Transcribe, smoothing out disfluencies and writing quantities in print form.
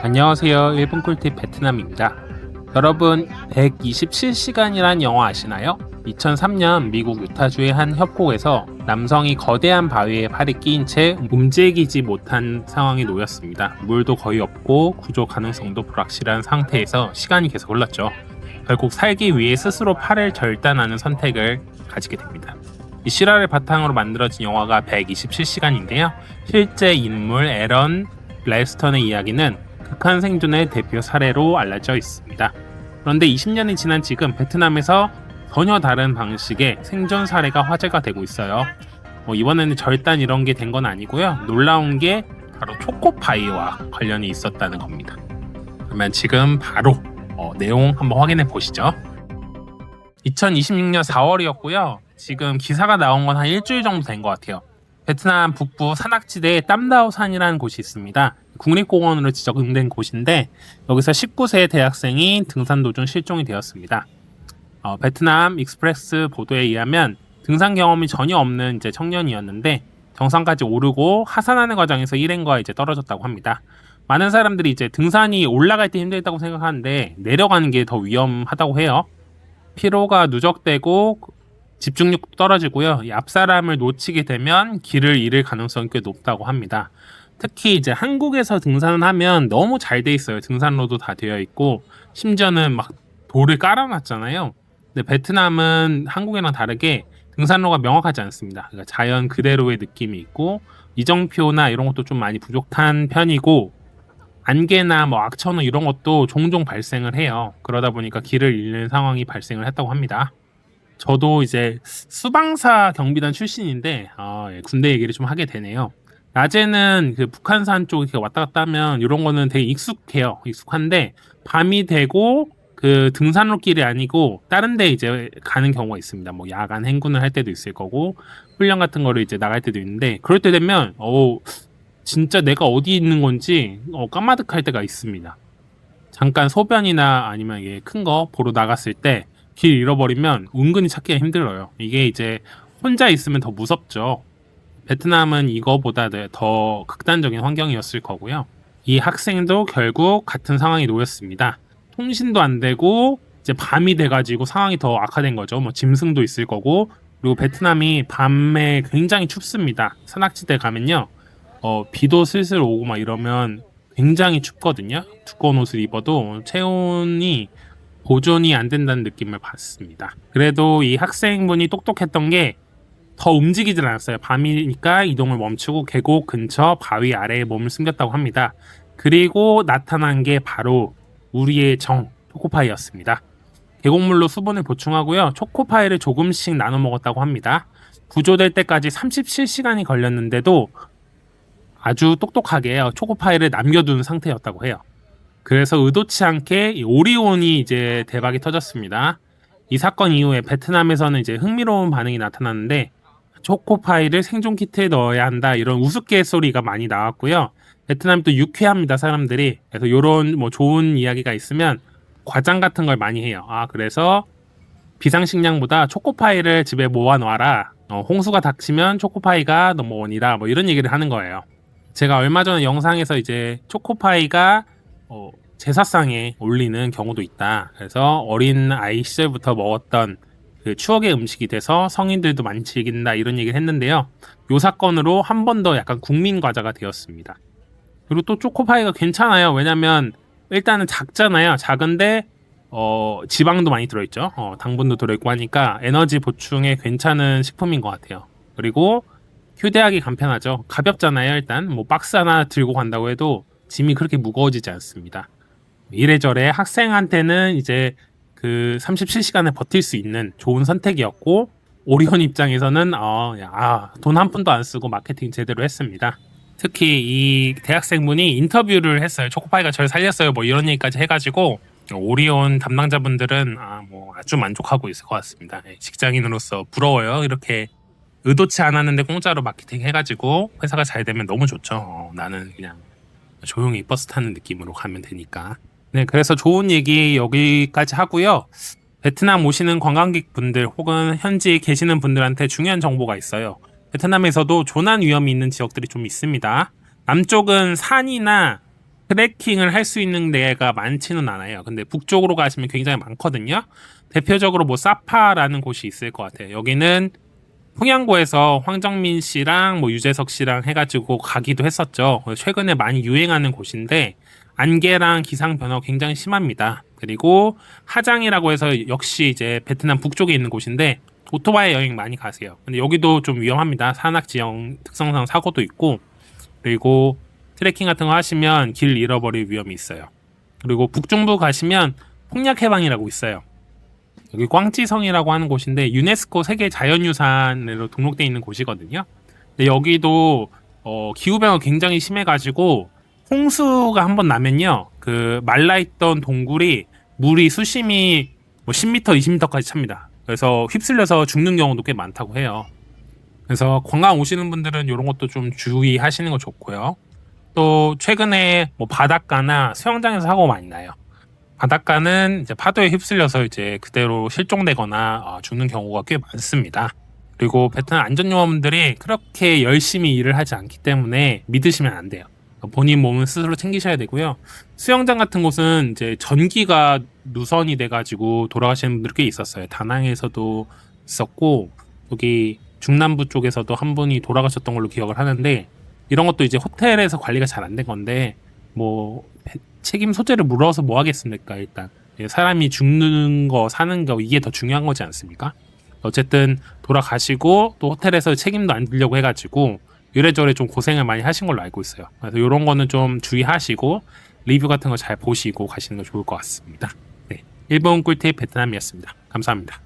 안녕하세요. 일본 꿀팁 베트남입니다. 여러분, 127시간이란 영화 아시나요? 2003년 미국 유타주의 한 협곡에서 남성이 거대한 바위에 팔이 끼인 채 움직이지 못한 상황에 놓였습니다. 물도 거의 없고 구조 가능성도 불확실한 상태에서 시간이 계속 흘렀죠. 결국 살기 위해 스스로 팔을 절단하는 선택을 가지게 됩니다. 이 실화를 바탕으로 만들어진 영화가 127시간인데요. 실제 인물 에런 블래스턴의 이야기는 극한 생존의 대표 사례로 알려져 있습니다. 그런데 20년이 지난 지금 베트남에서 전혀 다른 방식의 생존 사례가 화제가 되고 있어요. 이번에는 절단 이런 게 된 건 아니고요. 놀라운 게 바로 초코파이와 관련이 있었다는 겁니다. 그러면 지금 바로 내용 한번 확인해 보시죠. 2026년 4월이었고요. 지금 기사가 나온 건 한 일주일 정도 된 것 같아요. 베트남 북부 산악지대에 땀다오산이라는 곳이 있습니다. 국립공원으로 지정된 곳인데 여기서 19세 대학생이 등산 도중 실종이 되었습니다. 베트남 익스프레스 보도에 의하면 등산 경험이 전혀 없는 이제 청년이었는데 정상까지 오르고 하산하는 과정에서 일행과 이제 떨어졌다고 합니다. 많은 사람들이 이제 등산이 올라갈 때 힘들다고 생각하는데 내려가는 게 더 위험하다고 해요. 피로가 누적되고 집중력도 떨어지고요. 이 앞사람을 놓치게 되면 길을 잃을 가능성이 꽤 높다고 합니다. 특히 이제 한국에서 등산을 하면 너무 잘 돼 있어요. 등산로도 다 되어 있고 심지어는 막 돌을 깔아놨잖아요. 근데 베트남은 한국이랑 다르게 등산로가 명확하지 않습니다. 그러니까 자연 그대로의 느낌이 있고 이정표나 이런 것도 좀 많이 부족한 편이고 안개나 악천후 이런 것도 종종 발생을 해요. 그러다 보니까 길을 잃는 상황이 발생을 했다고 합니다. 저도 이제 수방사 경비단 출신인데 군대 얘기를 좀 하게 되네요. 낮에는 그 북한산 쪽 이렇게 왔다 갔다 하면 이런 거는 되게 익숙한데 밤이 되고 그 등산로 길이 아니고 다른 데 이제 가는 경우가 있습니다. 야간 행군을 할 때도 있을 거고 훈련 같은 거를 이제 나갈 때도 있는데 그럴 때 되면 진짜 내가 어디 있는 건지 까마득할 때가 있습니다. 잠깐 소변이나 아니면 큰 거 보러 나갔을 때 길 잃어버리면 은근히 찾기가 힘들어요. 이게 이제 혼자 있으면 더 무섭죠. 베트남은 이거보다 더 극단적인 환경이었을 거고요. 이 학생도 결국 같은 상황에 놓였습니다. 통신도 안 되고 이제 밤이 돼가지고 상황이 더 악화된 거죠. 짐승도 있을 거고 그리고 베트남이 밤에 굉장히 춥습니다. 산악지대 가면요. 비도 슬슬 오고 이러면 굉장히 춥거든요. 두꺼운 옷을 입어도 체온이 보존이 안 된다는 느낌을 받습니다. 그래도 이 학생분이 똑똑했던 게 더 움직이질 않았어요. 밤이니까 이동을 멈추고 계곡 근처 바위 아래에 몸을 숨겼다고 합니다. 그리고 나타난 게 바로 우리의 정 초코파이였습니다. 계곡물로 수분을 보충하고요. 초코파이를 조금씩 나눠 먹었다고 합니다. 구조될 때까지 37시간이 걸렸는데도 아주 똑똑하게 초코파이를 남겨둔 상태였다고 해요. 그래서 의도치 않게 이 오리온이 이제 대박이 터졌습니다. 이 사건 이후에 베트남에서는 이제 흥미로운 반응이 나타났는데 초코파이를 생존 키트에 넣어야 한다 이런 우스갯소리가 많이 나왔고요. 베트남도 유쾌합니다 사람들이. 그래서 이런 좋은 이야기가 있으면 과장 같은 걸 많이 해요. 그래서 비상식량보다 초코파이를 집에 모아놔라. 홍수가 닥치면 초코파이가 넘버원이다. 이런 얘기를 하는 거예요. 제가 얼마 전에 영상에서 이제 초코파이가 제사상에 올리는 경우도 있다. 그래서 어린 아이 시절부터 먹었던 그 추억의 음식이 돼서 성인들도 많이 즐긴다 이런 얘기를 했는데요. 이 사건으로 한 번 더 약간 국민 과자가 되었습니다. 그리고 또 초코파이가 괜찮아요. 왜냐면 일단은 작잖아요. 작은데 지방도 많이 들어있죠. 당분도 들어있고 하니까 에너지 보충에 괜찮은 식품인 것 같아요. 그리고 휴대하기 간편하죠. 가볍잖아요. 일단 박스 하나 들고 간다고 해도 짐이 그렇게 무거워지지 않습니다. 이래저래 학생한테는 이제 그 37시간을 버틸 수 있는 좋은 선택이었고 오리온 입장에서는 돈 한 푼도 안 쓰고 마케팅 제대로 했습니다. 특히 이 대학생분이 인터뷰를 했어요. 초코파이가 저를 살렸어요. 이런 얘기까지 해가지고 오리온 담당자분들은 아주 만족하고 있을 것 같습니다. 직장인으로서 부러워요. 이렇게 의도치 않았는데 공짜로 마케팅 해가지고 회사가 잘 되면 너무 좋죠. 나는 그냥 조용히 버스 타는 느낌으로 가면 되니까. 네, 그래서 좋은 얘기 여기까지 하고요. 베트남 오시는 관광객분들 혹은 현지에 계시는 분들한테 중요한 정보가 있어요. 베트남에서도 조난 위험이 있는 지역들이 좀 있습니다. 남쪽은 산이나 트레킹을 할 수 있는 데가 많지는 않아요. 근데 북쪽으로 가시면 굉장히 많거든요. 대표적으로 뭐 사파라는 곳이 있을 것 같아요. 여기는 평양고에서 황정민 씨랑 뭐 유재석 씨랑 해가지고 가기도 했었죠. 최근에 많이 유행하는 곳인데 안개랑 기상 변화가 굉장히 심합니다. 그리고 하장이라고 해서 역시 이제 베트남 북쪽에 있는 곳인데 오토바이 여행 많이 가세요. 근데 여기도 좀 위험합니다. 산악 지형 특성상 사고도 있고, 그리고 트레킹 같은 거 하시면 길 잃어버릴 위험이 있어요. 그리고 북중부 가시면 폭략해방이라고 있어요. 여기 꽝찌성이라고 하는 곳인데 유네스코 세계 자연유산으로 등록되어 있는 곳이거든요. 근데 여기도 기후변화가 굉장히 심해가지고 홍수가 한번 나면요, 그 말라있던 동굴이 물이 수심이 뭐 10m, 20m까지 찹니다. 그래서 휩쓸려서 죽는 경우도 꽤 많다고 해요. 그래서 관광 오시는 분들은 이런 것도 좀 주의하시는 거 좋고요. 또 최근에 뭐 바닷가나 수영장에서 사고 많이 나요. 바닷가는 이제 파도에 휩쓸려서 이제 그대로 실종되거나 죽는 경우가 꽤 많습니다. 그리고 베트남 안전요원들이 그렇게 열심히 일을 하지 않기 때문에 믿으시면 안 돼요. 본인 몸은 스스로 챙기셔야 되고요. 수영장 같은 곳은 이제 전기가 누선이 돼가지고 돌아가시는 분들이 꽤 있었어요. 다낭에서도 있었고 여기 중남부 쪽에서도 한 분이 돌아가셨던 걸로 기억을 하는데, 이런 것도 이제 호텔에서 관리가 잘 안 된 건데 뭐 책임 소재를 물어서 뭐 하겠습니까? 일단 사람이 죽는 거 사는 거 이게 더 중요한 거지 않습니까? 어쨌든 돌아가시고 또 호텔에서 책임도 안 지려고 해가지고 이래저래 좀 고생을 많이 하신 걸로 알고 있어요. 그래서 이런 거는 좀 주의하시고 리뷰 같은 거 잘 보시고 가시는 거 좋을 것 같습니다. 네, 일본 꿀팁 베트남이었습니다. 감사합니다.